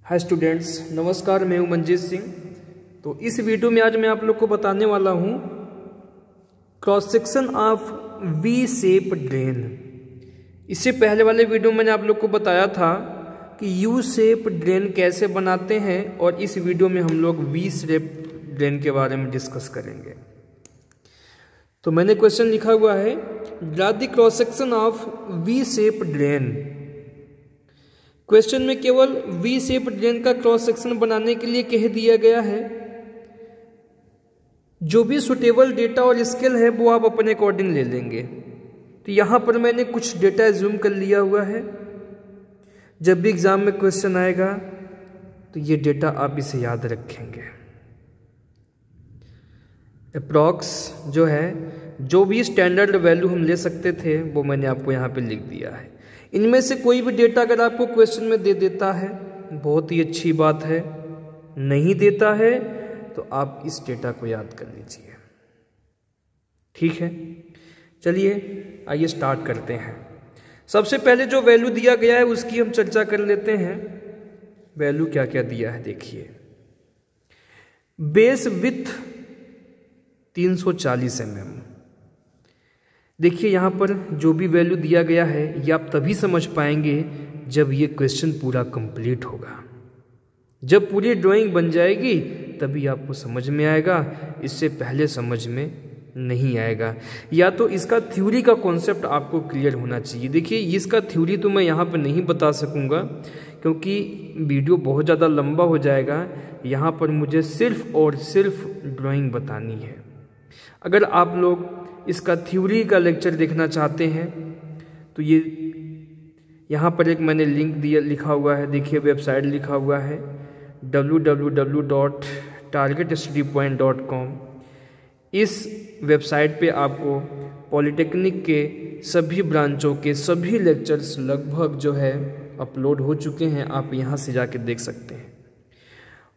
Hi students, नमस्कार। मैं हूं मंजीत सिंह। तो इस वीडियो में आज मैं आप लोग को बताने वाला हूं cross section of V shape drain. इससे पहले वाले वीडियो में मैंने आप लोग को बताया था कि यू शेप ड्रेन कैसे बनाते हैं, और इस वीडियो में हम लोग वी शेप ड्रेन के बारे में डिस्कस करेंगे। तो मैंने क्वेश्चन लिखा हुआ है, draw the cross section of V shape drain. Question में केवल वी शेप ड्रेन का क्रॉस सेक्शन बनाने के लिए कह दिया गया है। जो भी सुटेबल डेटा और स्केल है वो आप अपने अकॉर्डिंग ले लेंगे। तो यहां पर मैंने कुछ डेटा जूम कर लिया हुआ है। जब भी एग्जाम में क्वेश्चन आएगा तो ये डेटा आप इसे याद रखेंगे। अप्रॉक्स जो है, जो भी स्टैंडर्ड वैल्यू हम ले सकते थे वो मैंने आपको यहाँ पे लिख दिया है। इनमें से कोई भी डेटा अगर आपको क्वेश्चन में दे देता है बहुत ही अच्छी बात है, नहीं देता है तो आप इस डेटा को याद कर लीजिए। ठीक है, चलिए आइए स्टार्ट करते हैं। सबसे पहले जो वैल्यू दिया गया है उसकी हम चर्चा कर लेते हैं। वैल्यू क्या क्या दिया है देखिए। Base with 340 mm। देखिए यहाँ पर जो भी वैल्यू दिया गया है ये आप तभी समझ पाएंगे जब ये क्वेश्चन पूरा कंप्लीट होगा। जब पूरी ड्राइंग बन जाएगी तभी आपको समझ में आएगा, इससे पहले समझ में नहीं आएगा। या तो इसका थ्योरी का कॉन्सेप्ट आपको क्लियर होना चाहिए। देखिए इसका थ्योरी तो मैं यहाँ पर नहीं बता सकूँगा क्योंकि वीडियो बहुत ज़्यादा लंबा हो जाएगा। यहाँ पर मुझे सिर्फ और सिर्फ ड्राइंग बतानी है। अगर आप लोग इसका थ्योरी का लेक्चर देखना चाहते हैं तो ये यहाँ पर एक मैंने लिंक दिया लिखा हुआ है। देखिए वेबसाइट लिखा हुआ है www.targetstudypoint.com। इस वेबसाइट पे आपको पॉलिटेक्निक के सभी ब्रांचों के सभी लेक्चर्स लगभग जो है अपलोड हो चुके हैं। आप यहाँ से जाके देख सकते हैं।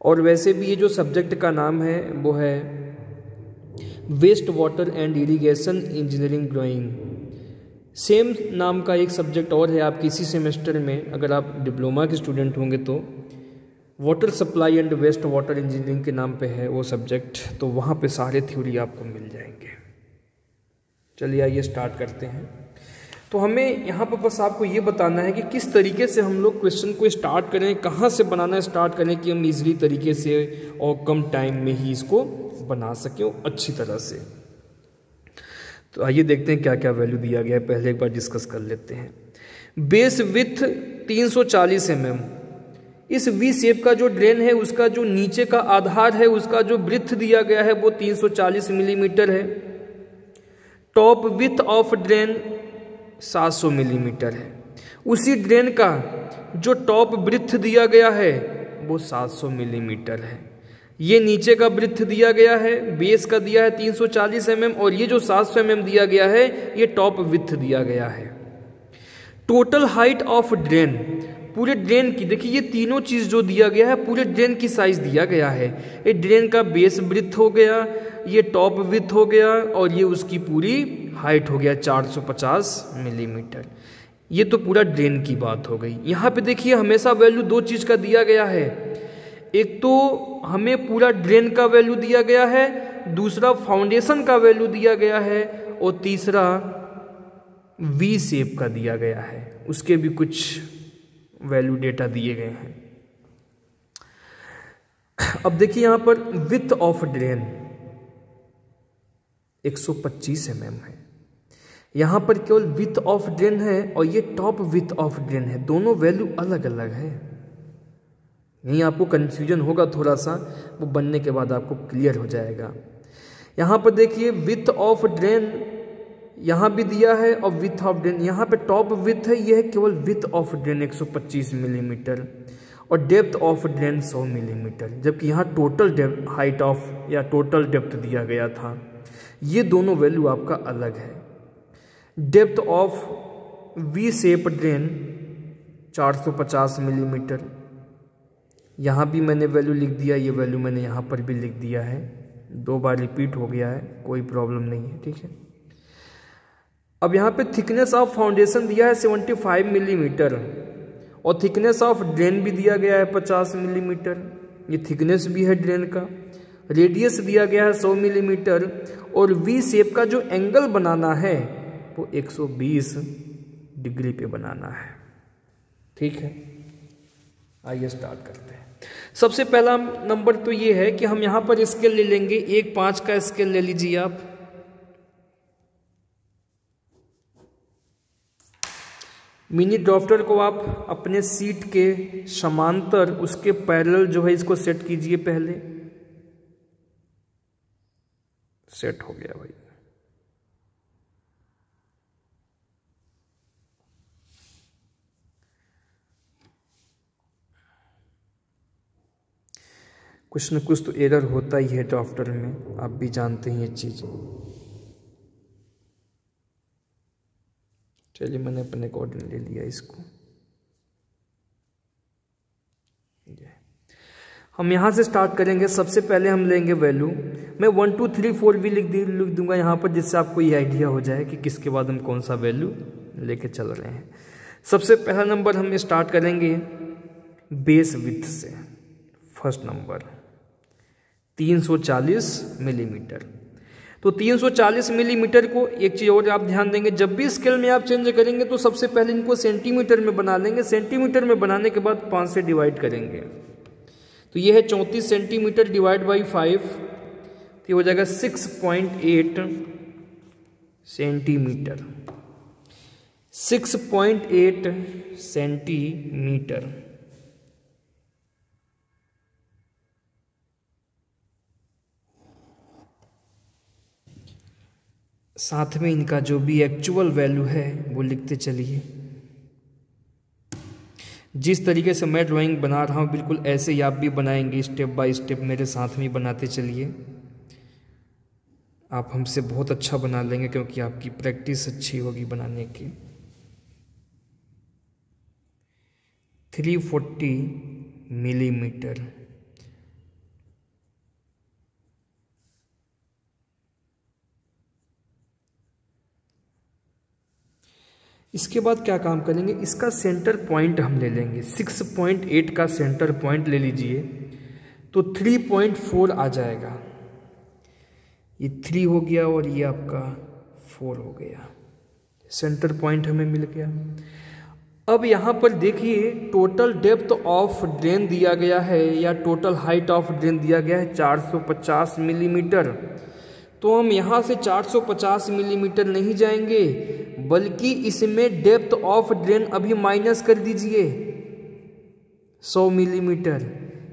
और वैसे भी ये जो सब्जेक्ट का नाम है वो है waste water and irrigation engineering drawing. Same नाम का एक सब्जेक्ट और है आपके इसी सेमेस्टर में। अगर आप डिप्लोमा के स्टूडेंट होंगे तो water supply and waste water engineering के नाम पे है वो सब्जेक्ट। तो वहाँ पे सारे थ्योरी आपको मिल जाएंगे। चलिए आइए स्टार्ट करते हैं। तो हमें यहाँ पर बस आपको ये बताना है कि किस तरीके से हम लोग क्वेश्चन को स्टार्ट करें, कहाँ से बनाना स्टार्ट करें कि हम इजीली तरीके से और कम टाइम में ही इसको बना सकें अच्छी तरह से। तो आइए देखते हैं क्या क्या वैल्यू दिया गया है। पहले एक बार डिस्कस कर लेते हैं। Base with 340 mm। इस वी शेप का जो ड्रेन है उसका जो नीचे का आधार है उसका जो ब्रिथ दिया गया है वो 340 मिलीमीटर है। Top width of drain 700 millimetre है। उसी ड्रेन का जो टॉप ब्रिथ दिया गया है वो 700 मिलीमीटर है। ये नीचे का ब्रिथ दिया गया है, बेस का दिया है 340 mm, और ये जो 700 mm दिया गया है ये टॉप विथ दिया गया है। टोटल हाइट ऑफ ड्रेन, पूरे ड्रेन की देखिए ये तीनों चीज जो दिया गया है पूरे ड्रेन की साइज दिया गया है। ये ड्रेन का बेस ब्रिथ हो गया, ये टॉप विथ हो गया, और ये उसकी पूरी हाइट हो गया 450 मिलीमीटर। ये तो पूरा ड्रेन की बात हो गई। यहाँ पे देखिए हमेशा वैल्यू दो चीज का दिया गया है। एक तो हमें पूरा ड्रेन का वैल्यू दिया गया है, दूसरा फाउंडेशन का वैल्यू दिया गया है, और तीसरा वी शेप का दिया गया है। उसके भी कुछ वैल्यू डेटा दिए गए हैं। अब देखिए यहां पर विथ ऑफ ड्रेन 125 mm है। यहां पर केवल विथ ऑफ ड्रेन है और ये टॉप विथ ऑफ ड्रेन है। दोनों वैल्यू अलग अलग है। यहीं आपको कंफ्यूजन होगा थोड़ा सा, वो बनने के बाद आपको क्लियर हो जाएगा। यहाँ पर देखिए विथ ऑफ ड्रेन यहाँ भी दिया है और विथ ऑफ ड्रेन यहाँ पे टॉप विथ है, यह है केवल विथ ऑफ ड्रेन 125 मिलीमीटर, और डेप्थ ऑफ ड्रेन 100 मिलीमीटर, जबकि यहाँ टोटल डेप्थ हाइट ऑफ या टोटल डेप्थ दिया गया था। ये दोनों वैल्यू आपका अलग है। Depth of V shape drain 450 millimetre, यहाँ भी मैंने वैल्यू लिख दिया, ये वैल्यू मैंने यहाँ पर भी लिख दिया है। 2 बार रिपीट हो गया है, कोई प्रॉब्लम नहीं है। ठीक है, अब यहाँ पे थिकनेस ऑफ फाउंडेशन दिया है 75 मिलीमीटर, और थिकनेस ऑफ ड्रेन भी दिया गया है 50 मिलीमीटर, ये थिकनेस भी है ड्रेन का। रेडियस दिया गया है 100 मिलीमीटर और वी शेप का जो एंगल बनाना है वो 120 डिग्री पे बनाना है। ठीक है, आइए स्टार्ट करते हैं। सबसे पहला नंबर तो ये है कि हम यहां पर स्केल ले लेंगे, 1/5 का स्केल ले लीजिए आप। मिनी ड्राफ्टर को आप अपने सीट के समांतर उसके पैरेलल जो है इसको सेट कीजिए। पहले सेट हो गया भाई। कुछ न कुछ तो एरर होता ही है ड्राफ्टर में, आप भी जानते हैं ये चीज। चलिए मैंने अपने अकॉर्डिंग ले लिया इसको। हम यहाँ से स्टार्ट करेंगे। सबसे पहले हम लेंगे वैल्यू। मैं 1 2 3 4 भी लिख दूंगा यहाँ पर, जिससे आपको ये आइडिया हो जाए कि किसके बाद हम कौन सा वैल्यू लेके चल रहे हैं। सबसे पहला नंबर हम स्टार्ट करेंगे बेस विड्थ से। First number 340 millimetre. तो 340 मिलीमीटर को एक चीज और आप ध्यान देंगे, जब भी स्केल में आप चेंज करेंगे तो सबसे पहले इनको सेंटीमीटर में बना लेंगे। सेंटीमीटर में बनाने के बाद 5 से डिवाइड करेंगे, तो ये है 34 सेंटीमीटर डिवाइड बाई 5, तो ये हो जाएगा 6.8 सेंटीमीटर। 6.8 सेंटीमीटर। साथ में इनका जो भी एक्चुअल वैल्यू है वो लिखते चलिए। जिस तरीके से मैं ड्राइंग बना रहा हूँ बिल्कुल ऐसे ही आप भी बनाएंगे, स्टेप बाय स्टेप मेरे साथ में बनाते चलिए। आप हमसे बहुत अच्छा बना लेंगे क्योंकि आपकी प्रैक्टिस अच्छी होगी बनाने की। 340 मिलीमीटर। इसके बाद क्या काम करेंगे, इसका सेंटर पॉइंट हम ले लेंगे। 6.8 का सेंटर पॉइंट ले लीजिए तो 3.4 आ जाएगा। ये 3 हो गया और ये आपका 4 हो गया। सेंटर पॉइंट हमें मिल गया। अब यहाँ पर देखिए टोटल डेप्थ ऑफ ड्रेन दिया गया है या टोटल हाइट ऑफ ड्रेन दिया गया है 450 मिलीमीटर। तो हम यहाँ से 450 मिलीमीटर नहीं जाएंगे, बल्कि इसमें डेप्थ ऑफ ड्रेन अभी माइनस कर दीजिए 100 मिलीमीटर,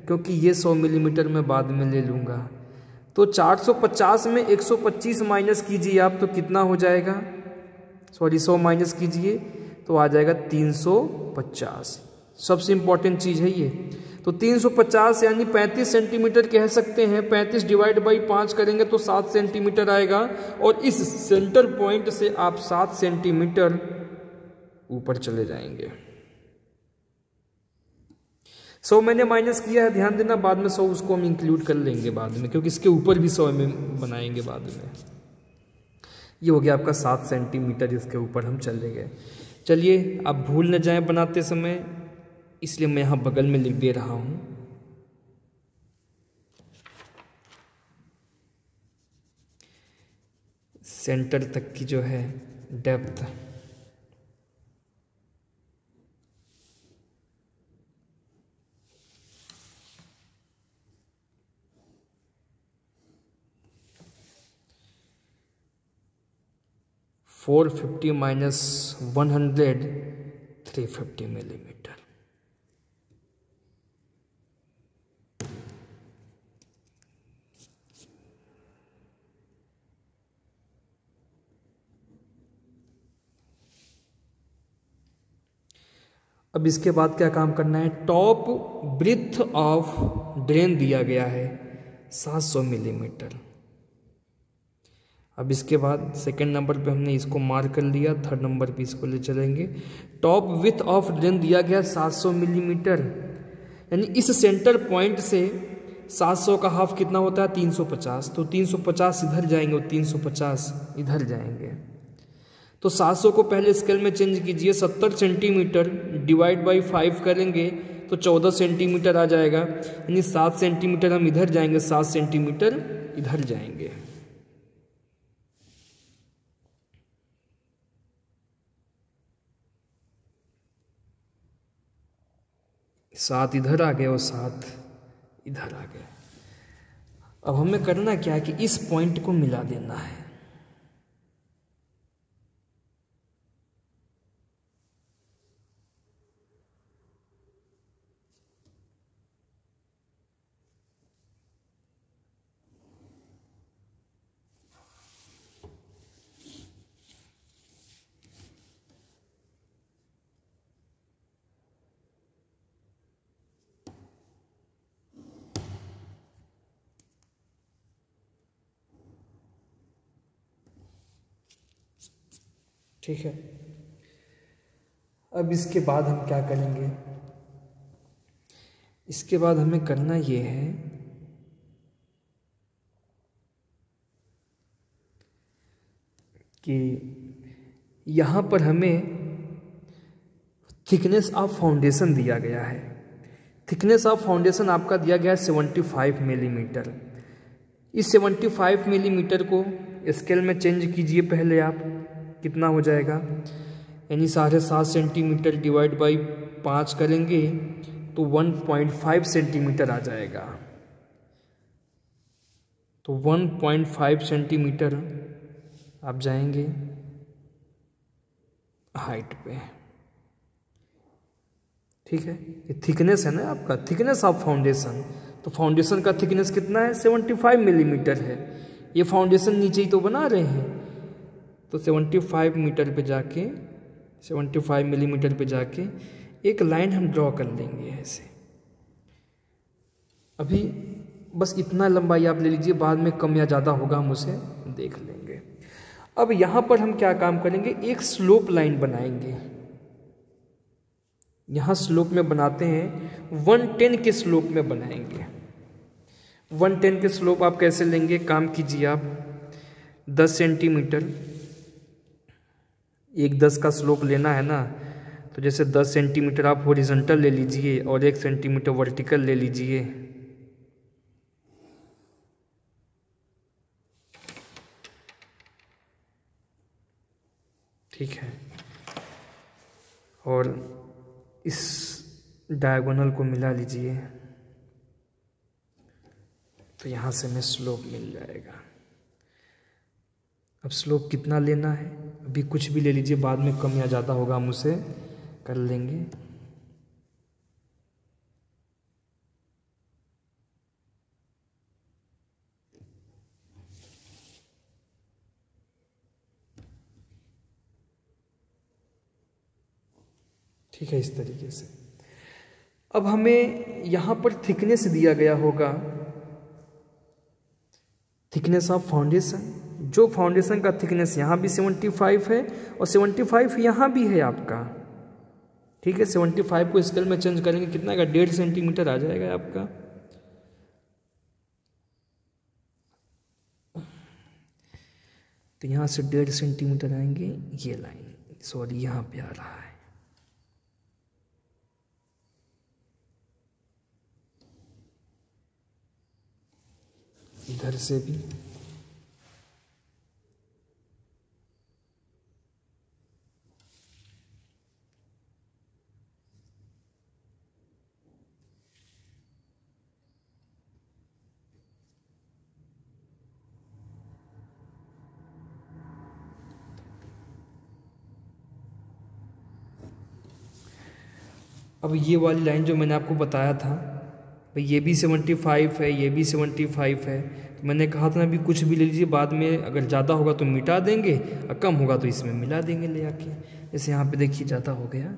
क्योंकि ये 100 मिलीमीटर मैं बाद में ले लूँगा। तो 450 में 125 माइनस कीजिए आप, तो कितना हो जाएगा, सॉरी 100 माइनस कीजिए तो आ जाएगा 350। सबसे इम्पॉर्टेंट चीज़ है ये। तो 350 यानी 35 सेंटीमीटर कह सकते हैं। 35 डिवाइड बाई 5 करेंगे तो 7 सेंटीमीटर आएगा, और इस सेंटर पॉइंट से आप 7 सेंटीमीटर ऊपर चले जाएंगे। 100 मैंने माइनस किया है, ध्यान देना, बाद में 100 उसको हम इंक्लूड कर लेंगे बाद में, क्योंकि इसके ऊपर भी 100 में बनाएंगे बाद में। ये हो गया आपका 7 सेंटीमीटर, इसके ऊपर हम चले गए। चलिए आप भूल न जाएं बनाते समय, इसलिए मैं यहाँ बगल में लिख दे रहा हूँ। सेंटर तक की जो है डेप्थ 450 माइनस 100 350 मिलीमीटर। अब इसके बाद क्या काम करना है, टॉप ब्रीथ ऑफ ड्रेन दिया गया है 700 मिलीमीटर। अब इसके बाद सेकेंड नंबर पे हमने इसको मार्क कर लिया, थर्ड नंबर पे इसको ले चलेंगे। टॉप विथ ऑफ ड्रेन दिया गया 700 मिलीमीटर, यानी इस सेंटर पॉइंट से 700 का हाफ कितना होता है 350, तो 350 इधर जाएंगे और 350 इधर जाएंगे। तो 700 को पहले स्केल में चेंज कीजिए, 70 सेंटीमीटर डिवाइड बाई 5 करेंगे तो 14 सेंटीमीटर आ जाएगा, यानी 7 सेंटीमीटर हम इधर जाएंगे, 7 सेंटीमीटर इधर जाएंगे। सात इधर आ गए और 7 इधर आ गए। अब हमें करना क्या है कि इस पॉइंट को मिला देना है। ठीक है, अब इसके बाद हम क्या करेंगे, इसके बाद हमें करना ये है कि यहाँ पर हमें थिकनेस ऑफ फाउंडेशन दिया गया है। थिकनेस ऑफ फाउंडेशन आपका दिया गया है 75 मिलीमीटर। इस 75 मिलीमीटर को स्केल में चेंज कीजिए पहले आप, कितना हो जाएगा, यानी 7.5 सेंटीमीटर डिवाइड बाई 5 करेंगे तो 1.5 सेंटीमीटर आ जाएगा। तो 1.5 सेंटीमीटर आप जाएंगे हाइट पे। ठीक है, ये थिकनेस है ना आपका, थिकनेस ऑफ फाउंडेशन। तो फाउंडेशन का थिकनेस कितना है, 75 मिलीमीटर है। ये फाउंडेशन नीचे ही तो बना रहे हैं, तो 75 मीटर पे जाके 75 मिलीमीटर पे जाके एक लाइन हम ड्रॉ कर लेंगे ऐसे। अभी बस इतना लंबाई आप ले लीजिए, बाद में कम या ज़्यादा होगा हम उसे देख लेंगे। अब यहाँ पर हम क्या काम करेंगे, एक स्लोप लाइन बनाएंगे। यहाँ स्लोप में बनाते हैं, 110 के स्लोप में बनाएंगे। 110 के स्लोप आप कैसे लेंगे, काम कीजिए आप, 10 सेंटीमीटर, एक 10 का स्लोप लेना है ना, तो जैसे 10 सेंटीमीटर आप हॉरिजॉन्टल ले लीजिए और 1 सेंटीमीटर वर्टिकल ले लीजिए। ठीक है, और इस डायगोनल को मिला लीजिए, तो यहाँ से हमें स्लोप मिल जाएगा। अब स्लोप कितना लेना है, अभी कुछ भी ले लीजिए, बाद में कम या ज़्यादा होगा हम उसे कर लेंगे। ठीक है, इस तरीके से। अब हमें यहाँ पर थिकनेस दिया गया होगा, थिकनेस ऑफ फाउंडेशन। जो फाउंडेशन का थिकनेस यहाँ भी 75 है और 75 यहाँ भी है आपका। ठीक है, 75 को स्केल में चेंज करेंगे, कितना आएगा, 1.5 सेंटीमीटर आ जाएगा आपका। तो यहाँ से 1.5 सेंटीमीटर आएंगे, ये लाइन, सॉरी यहाँ पे आ रहा है। इधर से भी अब ये वाली लाइन जो मैंने आपको बताया था, भाई ये भी 75 है, ये भी 75 है, तो मैंने कहा था ना अभी कुछ भी ले लीजिए, बाद में अगर ज़्यादा होगा तो मिटा देंगे और कम होगा तो इसमें मिला देंगे ले आके। जैसे यहाँ पे देखिए ज़्यादा हो गया।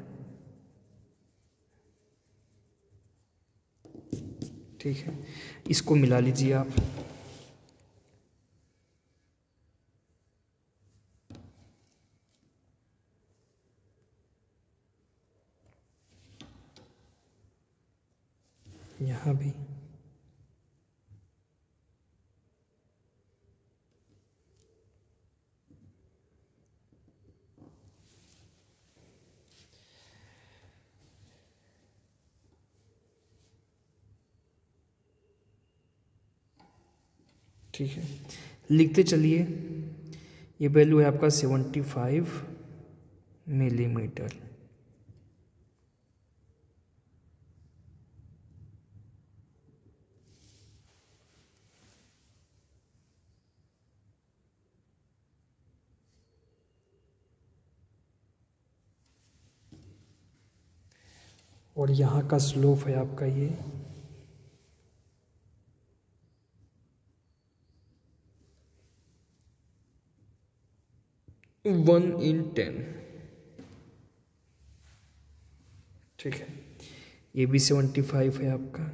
ठीक है, इसको मिला लीजिए आप। यहाँ भी ठीक है, लिखते चलिए। ये वैल्यू है आपका 75 मिलीमीटर। और यहाँ का स्लोप है आपका ये 1/10। ठीक है, ये भी 75 है आपका।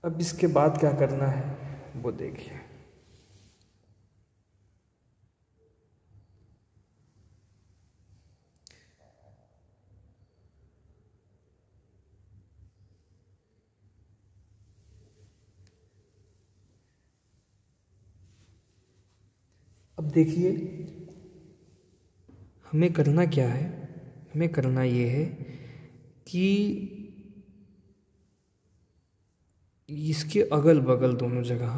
अब इसके बाद क्या करना है वो देखिए। अब देखिए हमें करना क्या है, हमें करना ये है कि इसके अगल बगल दोनों जगह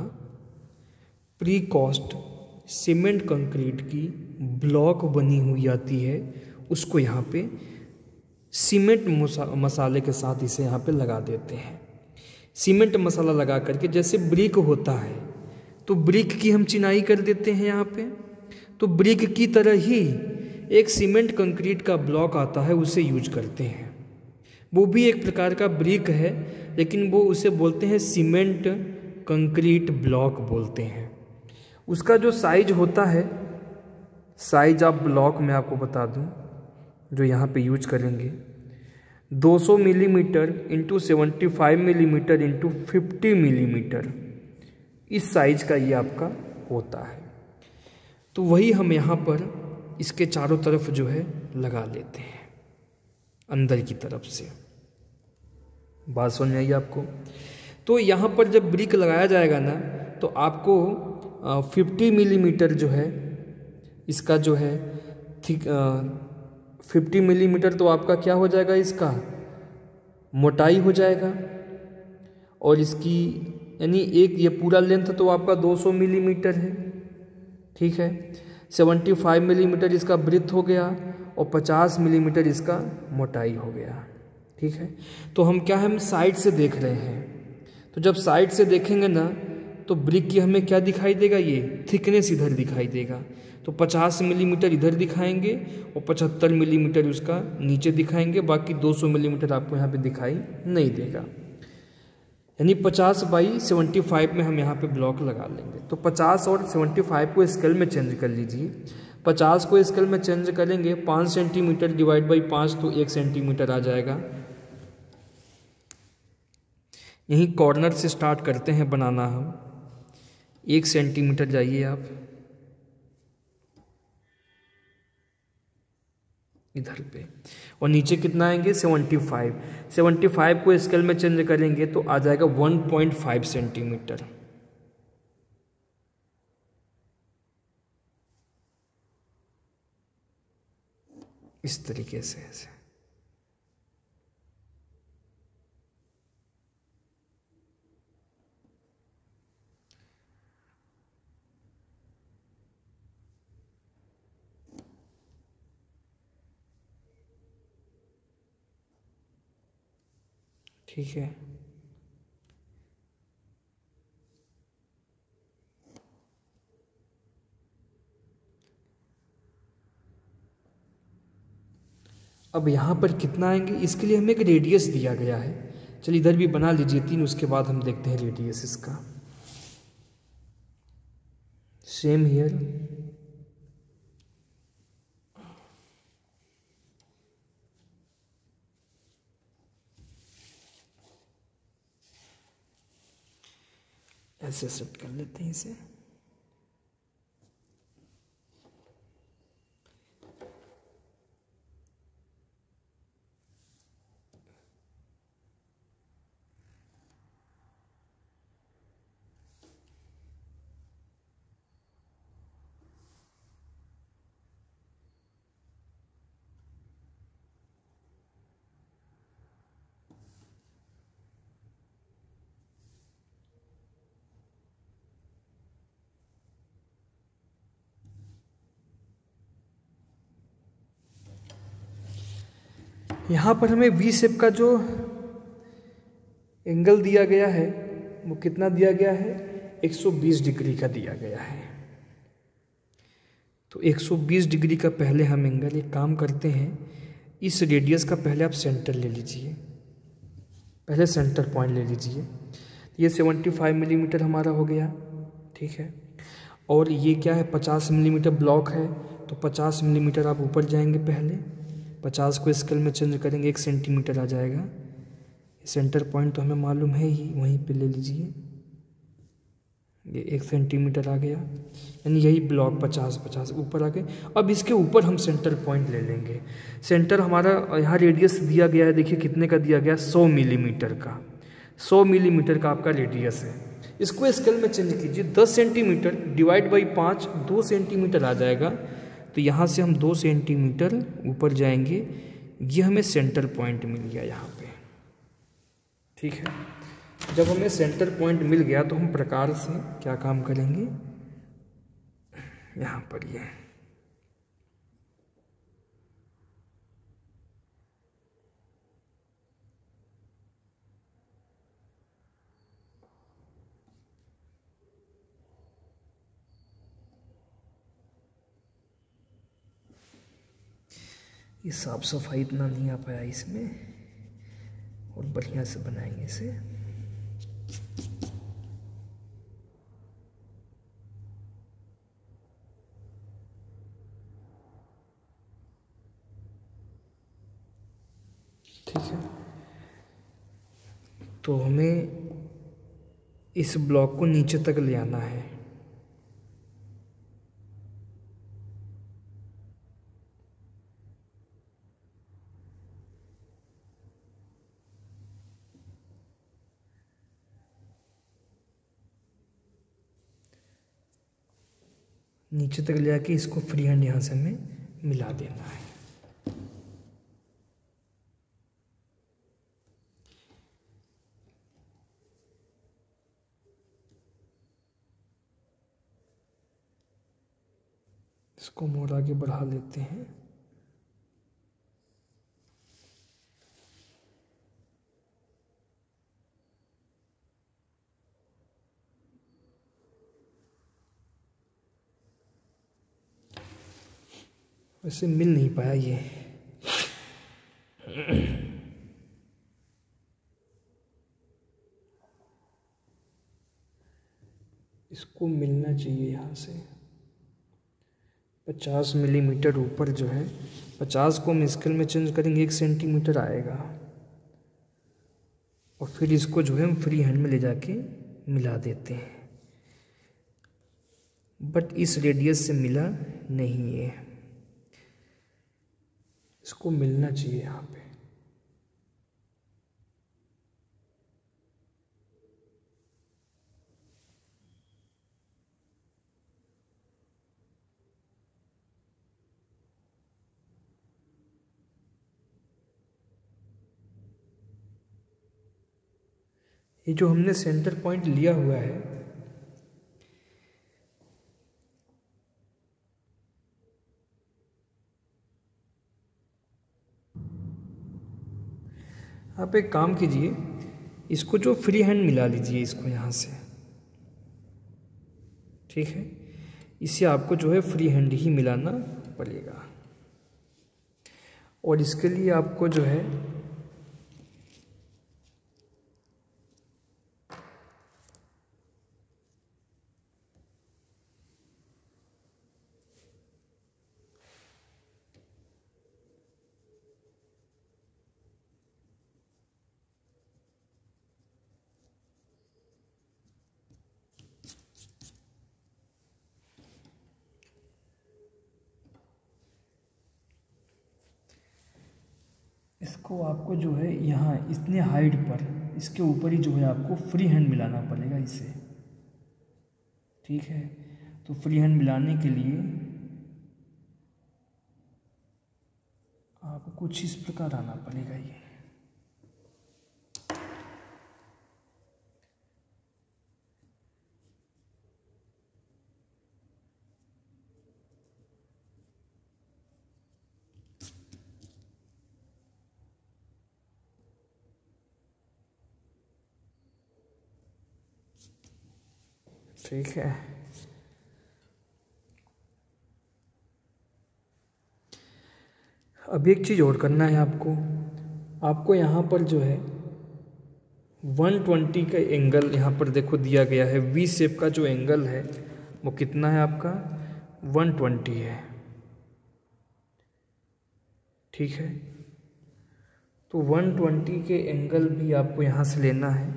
प्री कॉस्ट सीमेंट कंक्रीट की ब्लॉक बनी हुई आती है, उसको यहाँ पे सीमेंट मसाले के साथ इसे यहाँ पे लगा देते हैं। सीमेंट मसाला लगा करके जैसे ब्रिक होता है तो ब्रिक की हम चिनाई कर देते हैं यहाँ पे, तो ब्रिक की तरह ही एक सीमेंट कंक्रीट का ब्लॉक आता है, उसे यूज करते हैं। वो भी एक प्रकार का ब्रिक है, लेकिन वो उसे बोलते हैं सीमेंट कंक्रीट ब्लॉक बोलते हैं। उसका जो साइज होता है, साइज ऑफ ब्लॉक मैं आपको बता दूं, जो यहाँ पे यूज करेंगे 200 millimetre into 75 millimetre into 50 millimetre, इस साइज का ये आपका होता है। तो वही हम यहाँ पर इसके चारों तरफ जो है लगा लेते हैं अंदर की तरफ से। बात समझ में आई आपको? तो यहाँ पर जब ब्रिक लगाया जाएगा ना, तो आपको 50 मिलीमीटर जो है इसका जो है थिक 50 मिलीमीटर तो आपका क्या हो जाएगा, इसका मोटाई हो जाएगा। और इसकी यानी एक ये पूरा लेंथ तो आपका 200 मिलीमीटर है। ठीक है, 75 मिलीमीटर इसका ब्रेथ हो गया और 50 मिलीमीटर इसका मोटाई हो गया। ठीक है, तो हम क्या है, हम साइड से देख रहे हैं। तो जब साइड से देखेंगे ना, तो ब्रिक की हमें क्या दिखाई देगा, ये थिकनेस इधर दिखाई देगा। तो 50 मिलीमीटर इधर दिखाएंगे और 75 मिलीमीटर उसका नीचे दिखाएंगे, बाकी 200 मिलीमीटर आपको यहाँ पे दिखाई नहीं देगा। यानी 50 बाई 75 में हम यहाँ पे ब्लॉक लगा लेंगे। तो 50 और 75 को स्केल में चेंज कर लीजिए। 50 को स्केल में चेंज करेंगे, 5 सेंटीमीटर डिवाइड बाई 5 तो 1 सेंटीमीटर आ जाएगा। यहीं कॉर्नर से स्टार्ट करते हैं बनाना हम। 1 सेंटीमीटर जाइए आप इधर पे, और नीचे कितना आएंगे 75। 75 को स्केल में चेंज करेंगे तो आ जाएगा 1.5 सेंटीमीटर। इस तरीके से ऐसे। ठीक है, अब यहाँ पर कितना आएंगे, इसके लिए हमें एक रेडियस दिया गया है। चलिए इधर भी बना लीजिए 3, उसके बाद हम देखते हैं रेडियस इसका। सेम हियर, ऐसे सेट कर लेते हैं इसे। यहाँ पर हमें वी शेप का जो एंगल दिया गया है वो कितना दिया गया है, 120 डिग्री का दिया गया है। तो 120 डिग्री का पहले हम एंगल, एक काम करते हैं, इस रेडियस का पहले आप सेंटर ले लीजिए, पहले सेंटर पॉइंट ले लीजिए। ये 75 मिलीमीटर हमारा हो गया, ठीक है। और ये क्या है, 50 मिलीमीटर ब्लॉक है, तो 50 मिलीमीटर आप ऊपर जाएंगे, पहले 50 को स्केल में चेंज करेंगे, 1 सेंटीमीटर आ जाएगा। सेंटर पॉइंट तो हमें मालूम है ही, वहीं पे ले लीजिए, ये 1 सेंटीमीटर आ गया, यानी यही ब्लॉक 50 ऊपर आ गए। अब इसके ऊपर हम सेंटर पॉइंट ले लेंगे। सेंटर हमारा यहाँ रेडियस दिया गया है, देखिए कितने का दिया गया, 100 मिलीमीटर का, 100 मिलीमीटर का आपका रेडियस है। इसको स्केल में चेंज कीजिए, 10 सेंटीमीटर डिवाइड बाई 5, 2 सेंटीमीटर आ जाएगा। तो यहाँ से हम 2 सेंटीमीटर ऊपर जाएंगे, ये हमें सेंटर पॉइंट मिल गया यहाँ पे, ठीक है। जब हमें सेंटर पॉइंट मिल गया तो हम प्रकार से क्या काम करेंगे, यहाँ पर ये साफ सफाई इतना नहीं आ पाया इसमें, और बढ़िया से बनाएंगे इसे। ठीक है, तो हमें इस ब्लॉक को नीचे तक ले आना है। नीचे तक ले आके इसको फ्री हैंड यहाँ से हमें मिला देना है। इसको मोड़ आगे बढ़ा लेते हैं। वैसे मिल नहीं पाया ये, इसको मिलना चाहिए यहाँ से 50 मिलीमीटर ऊपर जो है, 50 को हम स्केल में चेंज करेंगे, 1 सेंटीमीटर आएगा। और फिर इसको जो है हम फ्री हैंड में ले जाके मिला देते हैं, बट इस रेडियस से मिला नहीं है, इसको मिलना चाहिए यहाँ पे। ये जो हमने सेंटर पॉइंट लिया हुआ है, आप एक काम कीजिए, इसको जो फ्री हैंड मिला लीजिए इसको यहाँ से, ठीक है। इसे आपको जो है फ्री हैंड ही मिलाना पड़ेगा, और इसके लिए आपको जो है इसको आपको जो है यहाँ इतने हाइट पर, इसके ऊपर ही जो है आपको फ्री हैंड मिलाना पड़ेगा इसे, ठीक है। तो फ्री हैंड मिलाने के लिए आपको कुछ इस प्रकार आना पड़ेगा। ये ठीक है। अब एक चीज़ और करना है आपको यहाँ पर जो है 120 का एंगल यहाँ पर देखो दिया गया है। वी शेप का जो एंगल है वो कितना है आपका 120 है। ठीक है, तो 120 के एंगल भी आपको यहाँ से लेना है।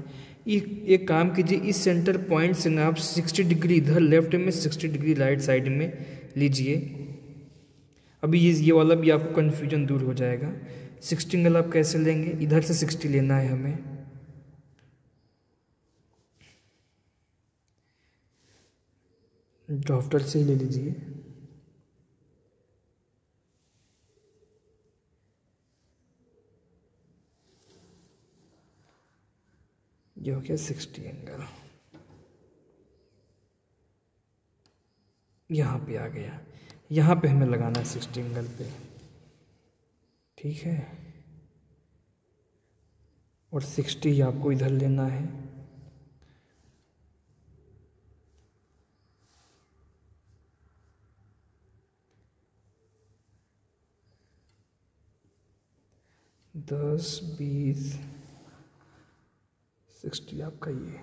एक काम कीजिए, इस सेंटर पॉइंट से ना आप 60 डिग्री इधर लेफ्ट में, 60 डिग्री राइट साइड में लीजिए। अभी ये वाला भी आपको कन्फ्यूजन दूर हो जाएगा। 60 एंगल आप कैसे लेंगे, इधर से 60 लेना है हमें। ड्राफ्टर से ही ले लीजिए। ये हो गया 60 एंगल, यहाँ पे आ गया। यहाँ पे हमें लगाना है 60 एंगल पे। ठीक है, और 60 आपको इधर लेना है। दस 20 60 आपका ये।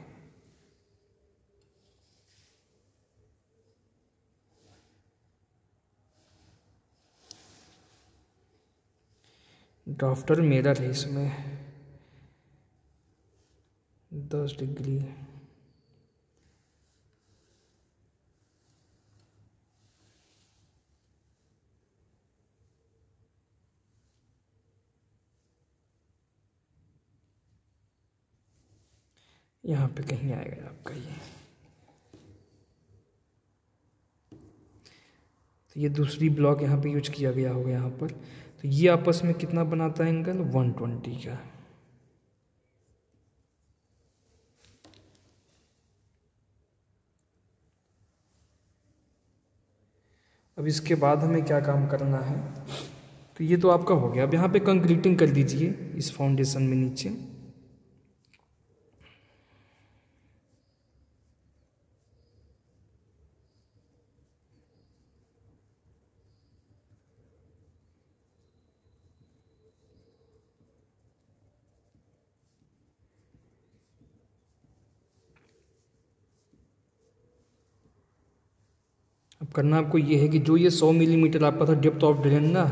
ड्राफ्टर मिरर है इसमें 10 डिग्री। यहाँ पे कहीं आएगा आपका ये। तो ये दूसरी ब्लॉक यहाँ पे यूज किया गया होगा यहाँ पर। तो ये आपस में कितना बनाता है एंगल 120 का। अब इसके बाद हमें क्या काम करना है, तो ये तो आपका हो गया। अब यहाँ पे कंक्रीटिंग कर दीजिए इस फाउंडेशन में नीचे। अब करना आपको ये है कि जो ये 100 मिलीमीटर आपका था डेप्थ ऑफ ड्रेन ना,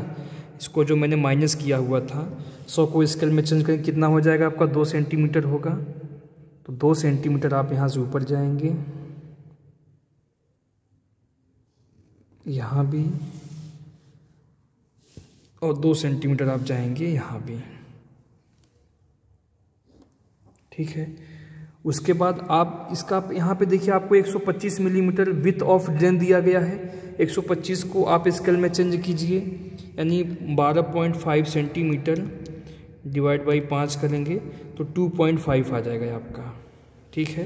इसको जो मैंने माइनस किया हुआ था 100 को स्केल में चेंज करें, कितना हो जाएगा आपका 2 सेंटीमीटर होगा। तो 2 सेंटीमीटर आप यहाँ से ऊपर जाएंगे, यहाँ भी, और 2 सेंटीमीटर आप जाएंगे यहाँ भी। ठीक है, उसके बाद आप इसका यहाँ पे देखिए आपको 125 मिलीमीटर विथ ऑफ ड्रेन दिया गया है। 125 को आप स्केल में चेंज कीजिए, यानी 12.5 सेंटीमीटर डिवाइड बाई 5 करेंगे तो 2.5 आ जाएगा आपका। ठीक है,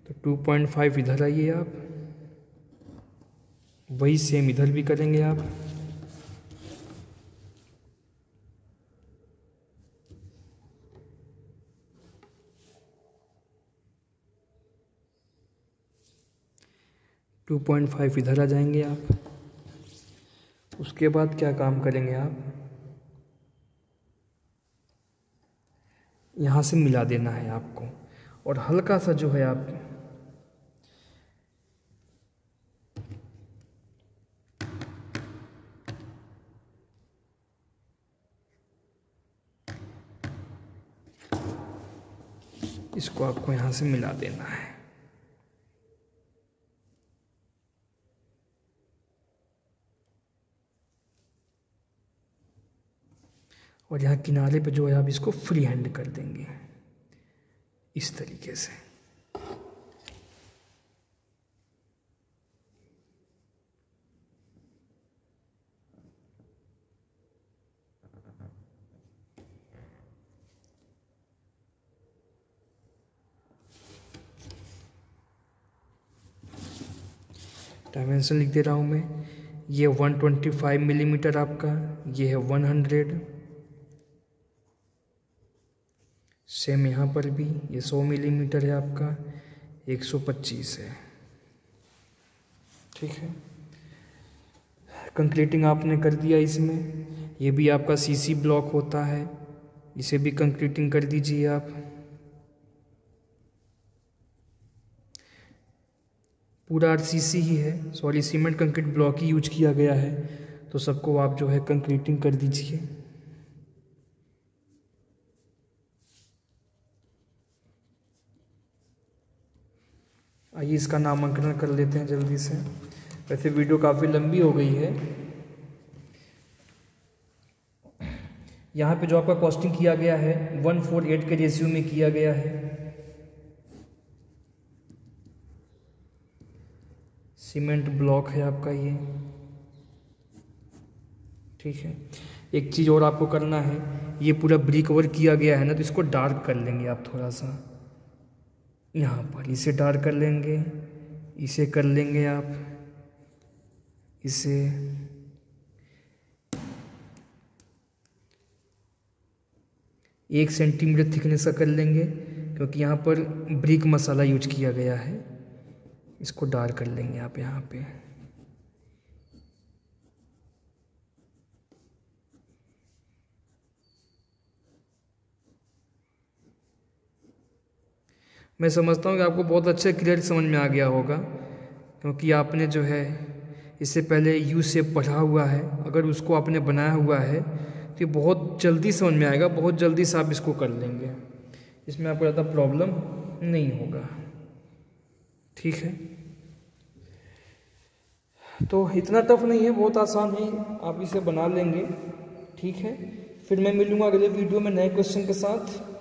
तो 2.5 इधर आइए आप, वही सेम इधर भी करेंगे आप। टू 2.5 इधर आ जाएंगे आप। उसके बाद क्या काम करेंगे आप, यहाँ से मिला देना है आपको, और हल्का सा जो है आप इसको आपको यहाँ से मिला देना है। और यहाँ किनारे पे जो है आप इसको फ्री हैंड कर देंगे इस तरीके से। डायमेंशन लिख दे रहा हूँ मैं, ये 125 मिलीमीटर आपका, ये है 100। सेम यहाँ पर भी ये 100 मिलीमीटर है आपका, 125 है। ठीक है, कंक्रीटिंग आपने कर दिया इसमें। ये भी आपका सीसी ब्लॉक होता है, इसे भी कंक्रीटिंग कर दीजिए आप। पूरा आरसीसी ही है, सॉरी सीमेंट कंक्रीट ब्लॉक ही यूज किया गया है, तो सबको आप जो है कंक्रीटिंग कर दीजिए। आइए इसका नामांकन कर लेते हैं जल्दी से, वैसे वीडियो काफ़ी लंबी हो गई है। यहाँ पे जो आपका कॉस्टिंग किया गया है 1:8 के रेशियो में किया गया है। सीमेंट ब्लॉक है आपका ये। ठीक है, एक चीज़ और आपको करना है, ये पूरा ब्रिक कवर किया गया है ना, तो इसको डार्क कर लेंगे आप थोड़ा सा। यहाँ पर इसे डार्क कर लेंगे, इसे कर लेंगे आप, इसे 1 सेंटीमीटर थिकनेस का कर लेंगे, क्योंकि यहाँ पर ब्रिक मसाला यूज किया गया है। इसको डार्क कर लेंगे आप यहाँ पे। मैं समझता हूँ कि आपको बहुत अच्छे क्लियर समझ में आ गया होगा, क्योंकि आपने जो है इससे पहले यू शेप पढ़ा हुआ है। अगर उसको आपने बनाया हुआ है तो ये बहुत जल्दी समझ में आएगा, बहुत जल्दी से आप इसको कर लेंगे, इसमें आपको ज़्यादा प्रॉब्लम नहीं होगा। ठीक है, तो इतना टफ नहीं है, बहुत आसान है, आप इसे बना लेंगे। ठीक है, फिर मैं मिलूँगा अगले वीडियो में नए क्वेश्चन के साथ।